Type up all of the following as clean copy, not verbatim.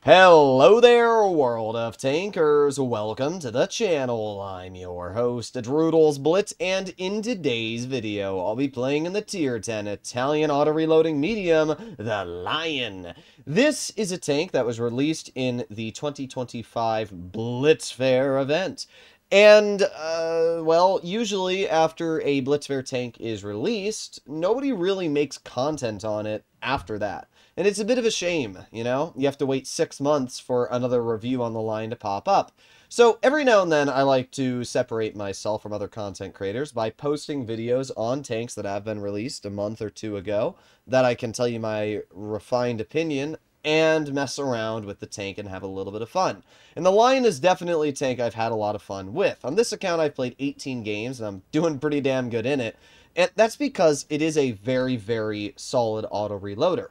Hello there, world of tankers. Welcome to the channel. I'm your host, Droodles Blitz, and in today's video, I'll be playing in the Tier 10 Italian auto-reloading medium, the Lion. This is a tank that was released in the 2025 Blitz Fair event. And, well, usually after a Blitz Fair tank is released, nobody really makes content on it after that. And it's a bit of a shame, you know? You have to wait 6 months for another review on the line to pop up. So every now and then I like to separate myself from other content creators by posting videos on tanks that have been released a month or two ago that I can tell you my refined opinion and mess around with the tank and have a little bit of fun. And the Lion is definitely a tank I've had a lot of fun with. On this account, I've played 18 games, and I'm doing pretty damn good in it. And that's because it is a very, very solid auto-reloader.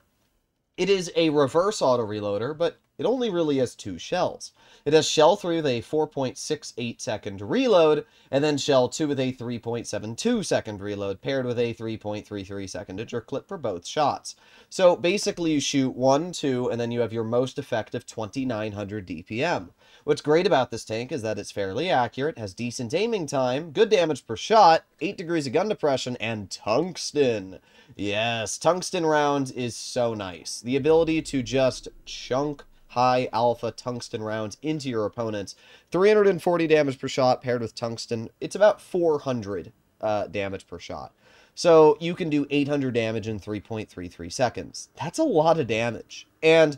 It is a reverse auto-reloader, but it only really has 2 shells. It has shell 3 with a 4.68 second reload, and then shell 2 with a 3.72 second reload, paired with a 3.33 second clip for both shots. So basically you shoot 1, 2, and then you have your most effective 2900 DPM. What's great about this tank is that it's fairly accurate, has decent aiming time, good damage per shot, 8 degrees of gun depression, and tungsten. Yes, tungsten rounds is so nice. The ability to just chunk high alpha tungsten rounds into your opponents. 340 damage per shot paired with tungsten. It's about 400 damage per shot. So you can do 800 damage in 3.33 seconds. That's a lot of damage. And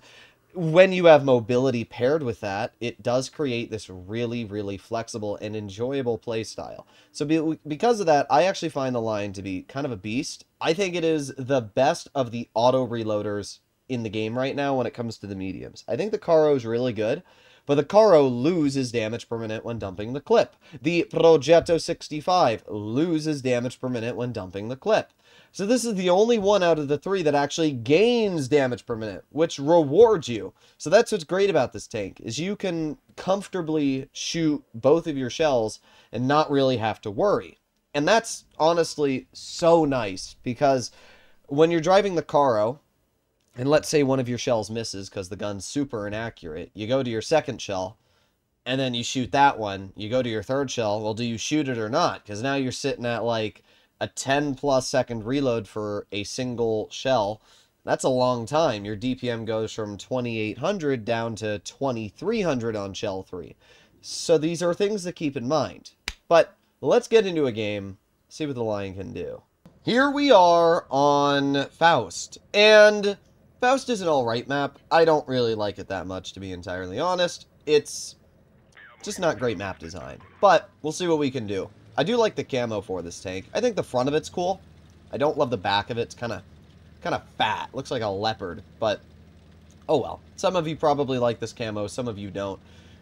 when you have mobility paired with that, it does create this really, really flexible and enjoyable playstyle. So because of that, I actually find the Lion to be kind of a beast. I think it is the best of the auto-reloaders in the game right now when it comes to the mediums. I think the Caro is really good, but the Caro loses damage per minute when dumping the clip. The Progetto 65 loses damage per minute when dumping the clip. So this is the only one out of the 3 that actually gains damage per minute, which rewards you. So that's what's great about this tank, is you can comfortably shoot both of your shells and not really have to worry. And that's honestly so nice, because when you're driving the Caro, and let's say one of your shells misses because the gun's super inaccurate, you go to your second shell, and then you shoot that one, you go to your third shell, well, do you shoot it or not? Because now you're sitting at like a 10+ second reload for a single shell. That's a long time. Your DPM goes from 2800 down to 2300 on shell 3. So these are things to keep in mind. But let's get into a game, see what the Lion can do. Here we are on Faust, and Faust is an alright map. I don't really like it that much, to be entirely honest. It's just not great map design, but we'll see what we can do. I do like the camo for this tank. I think the front of it's cool. I don't love the back of it. It's kind of fat. Looks like a leopard, but oh well. Some of you probably like this camo, some of you don't.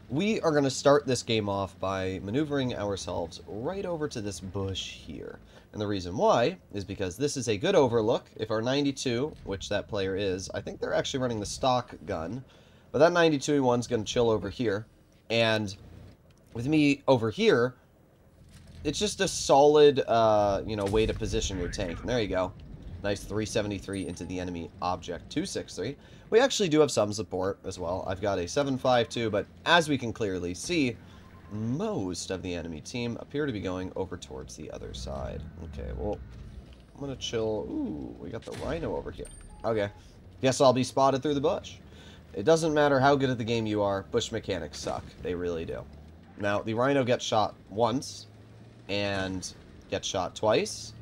We are going to start this game off by maneuvering ourselves right over to this bush here. And the reason why is because this is a good overlook. If our 92, which that player is, I think they're actually running the stock gun, but that 92-1's going to chill over here. And with me over here, it's just a solid, you know, way to position your tank. And there you go. Nice 373 into the enemy object. 263. We actually do have some support as well. I've got a 752, but as we can clearly see, most of the enemy team appear to be going over towards the other side. Okay, well, I'm going to chill. Ooh, we got the Rhino over here. Okay. Guess I'll be spotted through the bush. It doesn't matter how good at the game you are, bush mechanics suck. They really do. Now, the Rhino gets shot once and gets shot twice.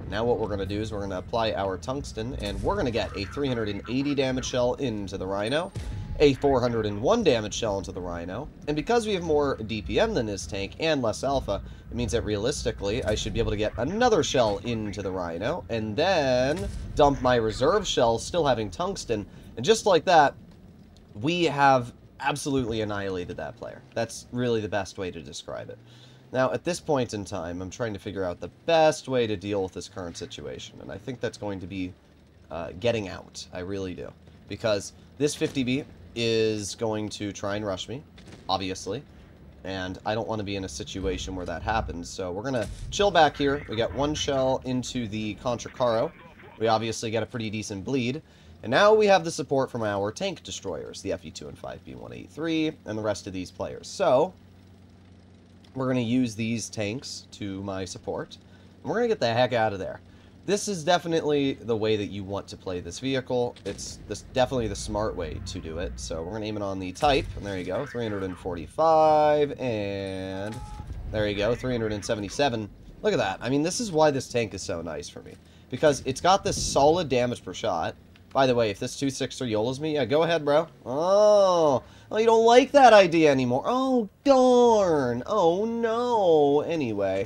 Now what we're going to do is we're going to apply our tungsten, and we're going to get a 380 damage shell into the Rhino, a 401 damage shell into the Rhino, and because we have more DPM than this tank and less alpha, it means that realistically I should be able to get another shell into the Rhino, and then dump my reserve shells, still having tungsten, and just like that, we have absolutely annihilated that player. That's really the best way to describe it. Now, at this point in time, I'm trying to figure out the best way to deal with this current situation, and I think that's going to be getting out. I really do. Because this 50B is going to try and rush me, obviously, and I don't want to be in a situation where that happens, so we're going to chill back here. We got 1 shell into the Contra Caro. We obviously get a pretty decent bleed, And now we have the support from our tank destroyers, the FE2 and 5B183, and the rest of these players. So, we're going to use these tanks to my support. And we're going to get the heck out of there. This is definitely the way that you want to play this vehicle. It's definitely the smart way to do it. So we're going to aim it on the type, and there you go, 345, and there you go, 377. Look at that. I mean, this is why this tank is so nice for me. Because it's got this solid damage per shot. By the way, if this 263 YOLOs me, yeah, go ahead, bro. Oh, you don't like that idea anymore. Oh, darn. Oh, no. Anyway,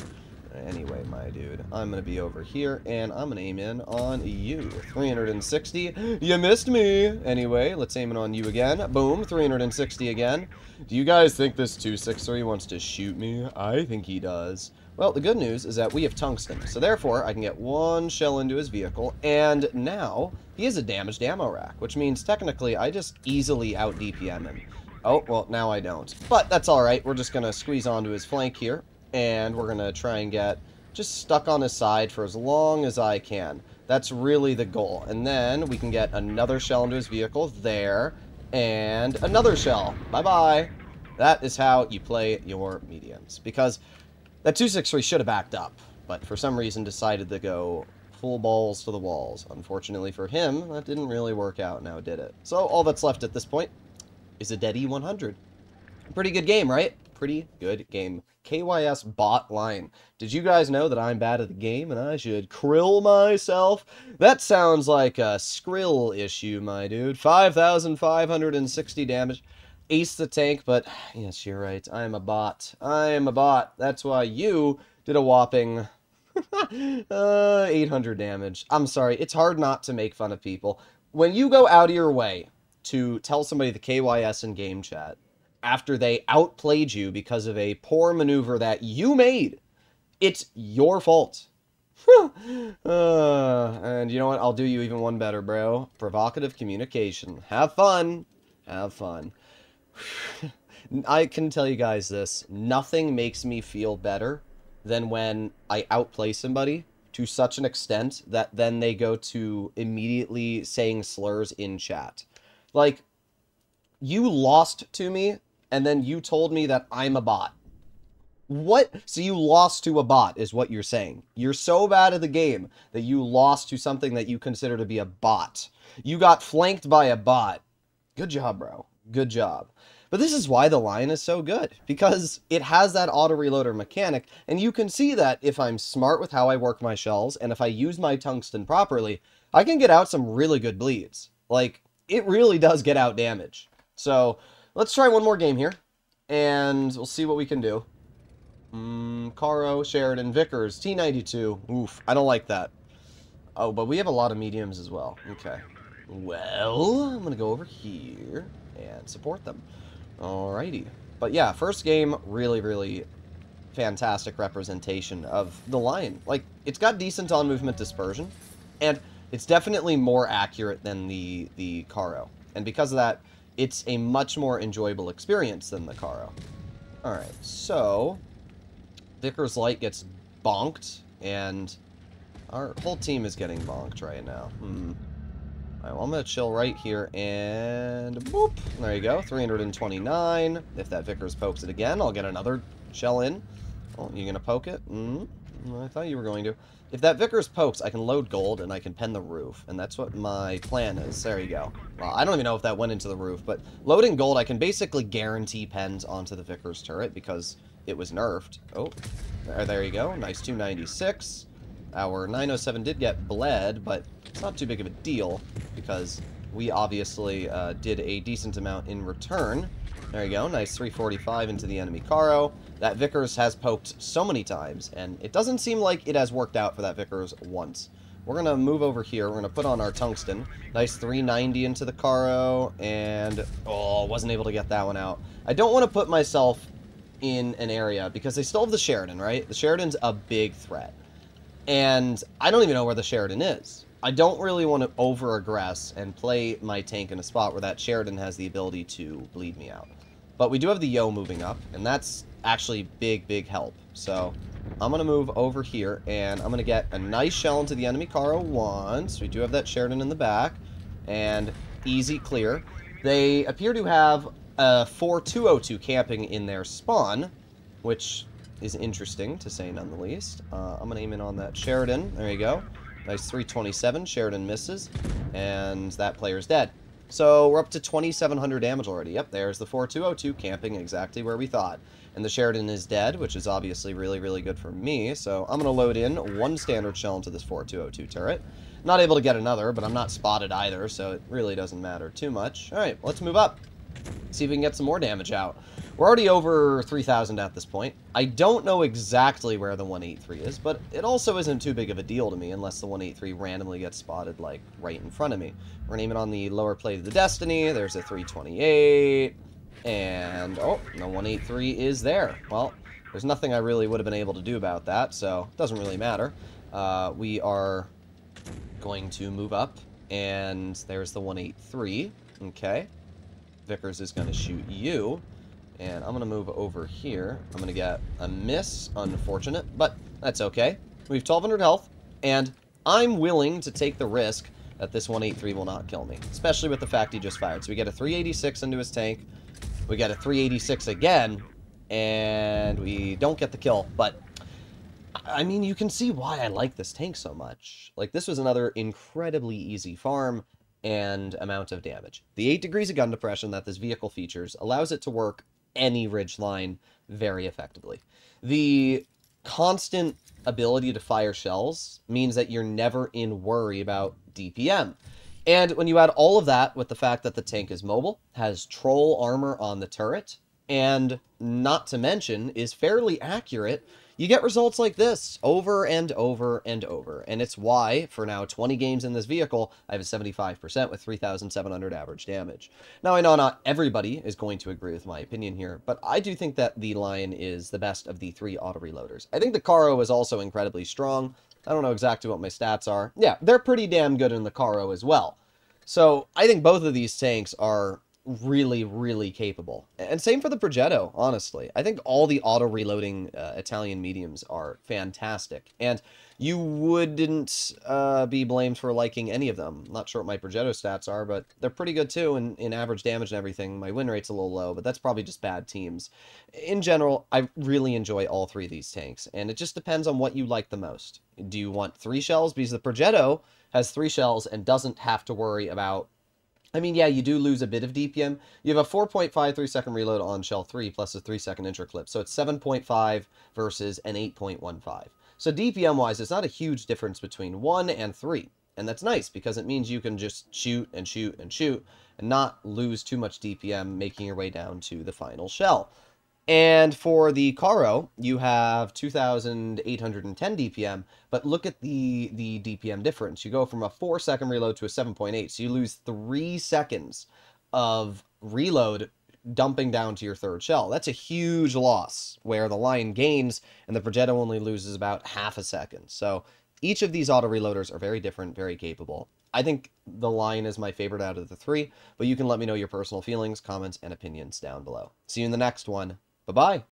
my dude, I'm going to be over here, and I'm going to aim in on you. 360. You missed me. Anyway, let's aim it on you again. Boom, 360 again. Do you guys think this 263 wants to shoot me? I think he does. Well, the good news is that we have tungsten, so therefore I can get one shell into his vehicle, and now he has a damaged ammo rack, which means technically I just easily out-DPM him. Oh, well, now I don't. But that's alright, we're just going to squeeze onto his flank here, and we're going to try and get just stuck on his side for as long as I can. That's really the goal. And then we can get another shell into his vehicle there, and another shell. Bye-bye. That is how you play your mediums, because that 263 should have backed up, but for some reason decided to go full balls to the walls. Unfortunately for him, that didn't really work out now, did it? So all that's left at this point is a dead E100. Pretty good game, right? Pretty good game. KYS bot line. Did you guys know that I'm bad at the game and I should krill myself? That sounds like a Skrill issue, my dude. 5,560 damage. Ace the tank, but yes, you're right. I am a bot. I am a bot. That's why you did a whopping 800 damage. I'm sorry. It's hard not to make fun of people. When you go out of your way to tell somebody the KYS in game chat after they outplayed you because of a poor maneuver that you made, it's your fault. And you know what? I'll do you even one better, bro. Provocative communication. Have fun. Have fun. I can tell you guys this. Nothing makes me feel better than when I outplay somebody to such an extent that then they go to immediately saying slurs in chat. Like, you lost to me, and then you told me that I'm a bot. What? So you lost to a bot is what you're saying. You're so bad at the game that you lost to something that you consider to be a bot. You got flanked by a bot. Good job, bro. Good job. But this is why the line is so good, because it has that auto-reloader mechanic, and you can see that if I'm smart with how I work my shells, and if I use my tungsten properly, I can get out some really good bleeds. Like, it really does get out damage. So, let's try one more game here, and we'll see what we can do. Caro, Sheridan, Vickers, T92. Oof, I don't like that. Oh, but we have a lot of mediums as well. Okay. Well, I'm going to go over here and support them. Alrighty. But yeah, first game, really, really fantastic representation of the line. Like, it's got decent on-movement dispersion, and it's definitely more accurate than the Caro. And because of that, it's a much more enjoyable experience than the Caro. Alright, so Vickers Light gets bonked, and our whole team is getting bonked right now. Alright, well, I'm going to chill right here, and boop, there you go, 329. If that Vickers pokes it again, I'll get another shell in. Oh, you going to poke it? I thought you were going to. If that Vickers pokes, I can load gold, and I can pen the roof, and that's what my plan is. There you go. Well, I don't even know if that went into the roof, but loading gold, I can basically guarantee pens onto the Vickers turret, because it was nerfed. Oh, there you go, nice 296. Our 907 did get bled, but it's not too big of a deal, because we obviously did a decent amount in return. There you go, nice 345 into the enemy Caro. That Vickers has poked so many times, and it doesn't seem like it has worked out for that Vickers once. We're going to move over here, we're going to put on our tungsten. Nice 390 into the Caro, and oh, wasn't able to get that one out. I don't want to put myself in an area, because they still have the Sheridan, right? The Sheridan's a big threat. And I don't even know where the Sheridan is. I don't really want to over-aggress and play my tank in a spot where that Sheridan has the ability to bleed me out. But we do have the Yo moving up, and that's actually big, big help. So I'm going to move over here, and I'm going to get a nice shell into the enemy Caro once. We do have that Sheridan in the back. and easy clear. They appear to have a 4202 camping in their spawn, which is interesting, to say none the least. I'm going to aim in on that Sheridan. There you go. Nice 327. Sheridan misses, and that player's dead. So we're up to 2,700 damage already. Yep, there's the 4202 camping exactly where we thought. And the Sheridan is dead, which is obviously really, really good for me. So I'm going to load in one standard shell into this 4202 turret. Not able to get another, but I'm not spotted either, so it really doesn't matter too much. Alright, let's move up. See if we can get some more damage out. We're already over 3,000 at this point. I don't know exactly where the 183 is, but it also isn't too big of a deal to me unless the 183 randomly gets spotted, like, right in front of me. We're aiming on the lower plate of the Destiny. There's a 328. And, oh, the 183 is there. Well, there's nothing I really would have been able to do about that, so it doesn't really matter. We are going to move up, and there's the 183. Okay. Vickers is going to shoot you, and I'm going to move over here. I'm going to get a miss, unfortunate, but that's okay. We have 1,200 health, and I'm willing to take the risk that this 183 will not kill me, especially with the fact he just fired. So we get a 386 into his tank, we get a 386 again, and we don't get the kill, but I mean, you can see why I like this tank so much. Like, this was another incredibly easy farm and amount of damage. The 8 degrees of gun depression that this vehicle features allows it to work any ridgeline very effectively. The constant ability to fire shells means that you're never in worry about DPM. And when you add all of that with the fact that the tank is mobile, has troll armor on the turret, and not to mention is fairly accurate, you get results like this over and over and over. And it's why, for now 20 games in this vehicle, I have a 75% with 3,700 average damage. Now, I know not everybody is going to agree with my opinion here, but I do think that the Lion is the best of the 3 auto-reloaders. I think the Caro is also incredibly strong. I don't know exactly what my stats are. Yeah, they're pretty damn good in the Caro as well. So, I think both of these tanks are really, really capable. And same for the Progetto, honestly. I think all the auto-reloading Italian mediums are fantastic. And you wouldn't be blamed for liking any of them. Not sure what my Progetto stats are, but they're pretty good too in average damage and everything. My win rate's a little low, but that's probably just bad teams. In general, I really enjoy all 3 of these tanks, and it just depends on what you like the most. Do you want 3 shells? Because the Progetto has 3 shells and doesn't have to worry about... I mean, yeah, you do lose a bit of DPM. You have a 4.53 second reload on shell 3 plus a 3 second intro clip. So it's 7.5 versus an 8.15. So DPM-wise, it's not a huge difference between 1 and 3. And that's nice because it means you can just shoot and shoot and shoot and not lose too much DPM making your way down to the final shell. And for the Caro, you have 2,810 DPM, but look at the DPM difference. You go from a 4-second reload to a 7.8, so you lose 3 seconds of reload dumping down to your 3rd shell. That's a huge loss, where the Lion gains, and the Progetto only loses about half a second. So each of these auto-reloaders are very different, very capable. I think the Lion is my favorite out of the 3, but you can let me know your personal feelings, comments, and opinions down below. See you in the next one. Bye-bye.